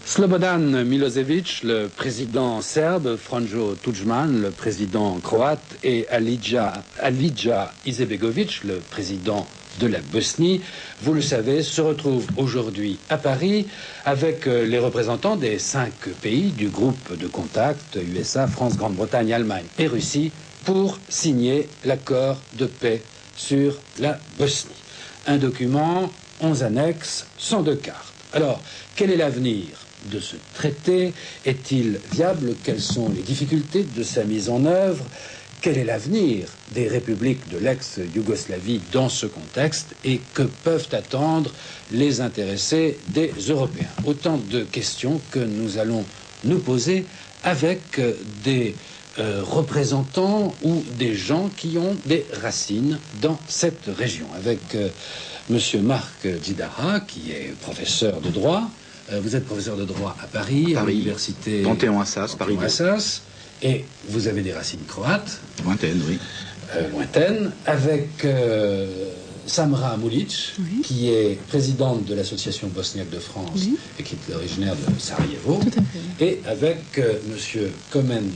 Slobodan Milosevic, le président serbe, Franjo Tudjman, le président croate, et Alija Izetbegovic, le président de la Bosnie, vous le savez, se retrouvent aujourd'hui à Paris avec les représentants des 5 pays du groupe de contact USA, France, Grande-Bretagne, Allemagne et Russie pour signer l'accord de paix sur la Bosnie. Un document, 11 annexes, 102 cartes. Alors, quel est l'avenir de ce traité? Est-il viable? Quelles sont les difficultés de sa mise en œuvre? Quel est l'avenir des républiques de l'ex-Yougoslavie dans ce contexte? Et que peuvent attendre les intéressés des Européens? Autant de questions que nous allons nous poser avec des représentants ou des gens qui ont des racines dans cette région. Avec Monsieur Marc Didara, qui est professeur de droit. Vous êtes professeur de droit à Paris. À l'université Panthéon-Assas, Paris. Assas, et vous avez des racines croates. Lointaines, oui. Lointaines, avec Samra Mulic, oui, qui est présidente de l'Association bosniaque de France, oui, et qui est originaire de Sarajevo. Tout à fait. Et avec Monsieur Komnen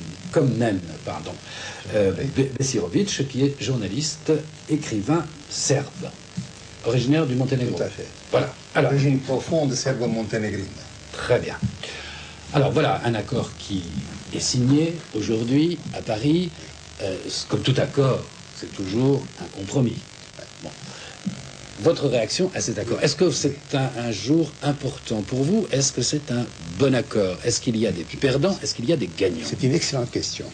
Besirovic, qui est journaliste, écrivain serbe, originaire du Monténégro. Tout à fait. Voilà. Alors, origine profonde serbo-monténégrine. Très bien. Alors voilà un accord qui est signé aujourd'hui à Paris. Comme tout accord, c'est toujours un compromis. Bon. Votre réaction à cet accord, est-ce que c'est un jour important pour vous? Est-ce que c'est un bon accord? Est-ce qu'il y a des perdants? Est-ce qu'il y a des gagnants? C'est une excellente question.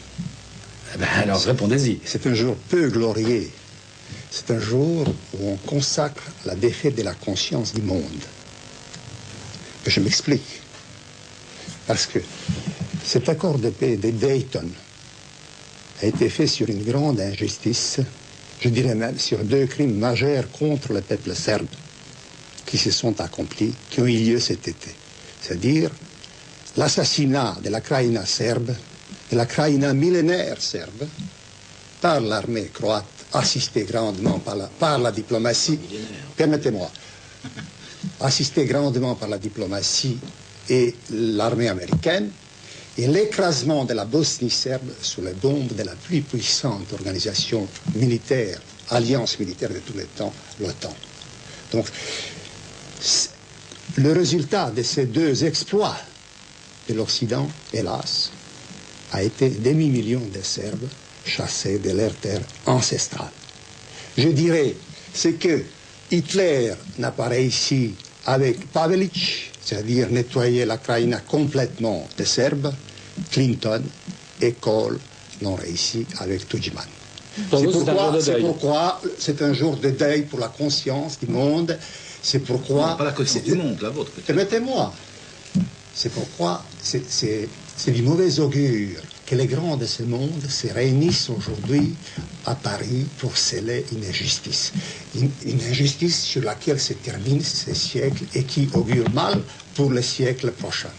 Eh ben, alors répondez-y. C'est un jour peu glorieux. C'est un jour où on consacre la défaite de la conscience du monde. Je m'explique. Parce que cet accord de paix de Dayton a été fait sur une grande injustice, je dirais même sur 2 crimes majeurs contre le peuple serbe qui se sont accomplis, qui ont eu lieu cet été. C'est-à-dire l'assassinat de la Krajina serbe, de la Krajina millénaire serbe, par l'armée croate, assistée grandement par la diplomatie, permettez-moi, assistée grandement par la diplomatie et l'armée américaine, et l'écrasement de la Bosnie serbe sous les bombes de la plus puissante organisation militaire, alliance militaire de tous les temps, l'OTAN. Donc, le résultat de ces 2 exploits de l'Occident, hélas, a été demi-million de Serbes chassés de leur terre ancestrale. Je dirais, c'est que Hitler n'a pas réussi avec Pavelić, c'est-à-dire nettoyer la Krajina complètement des Serbes. Clinton et Kohl n'ont réussi avec Tudjman. C'est pourquoi c'est un jour de deuil pour la conscience du monde. C'est pourquoi... Non, pas la conscience du monde, la vôtre. Permettez-moi. C'est pourquoi c'est du mauvais augure que les grands de ce monde se réunissent aujourd'hui à Paris pour sceller une injustice. Une injustice sur laquelle se termine ce siècle et qui augure mal pour le siècle prochain.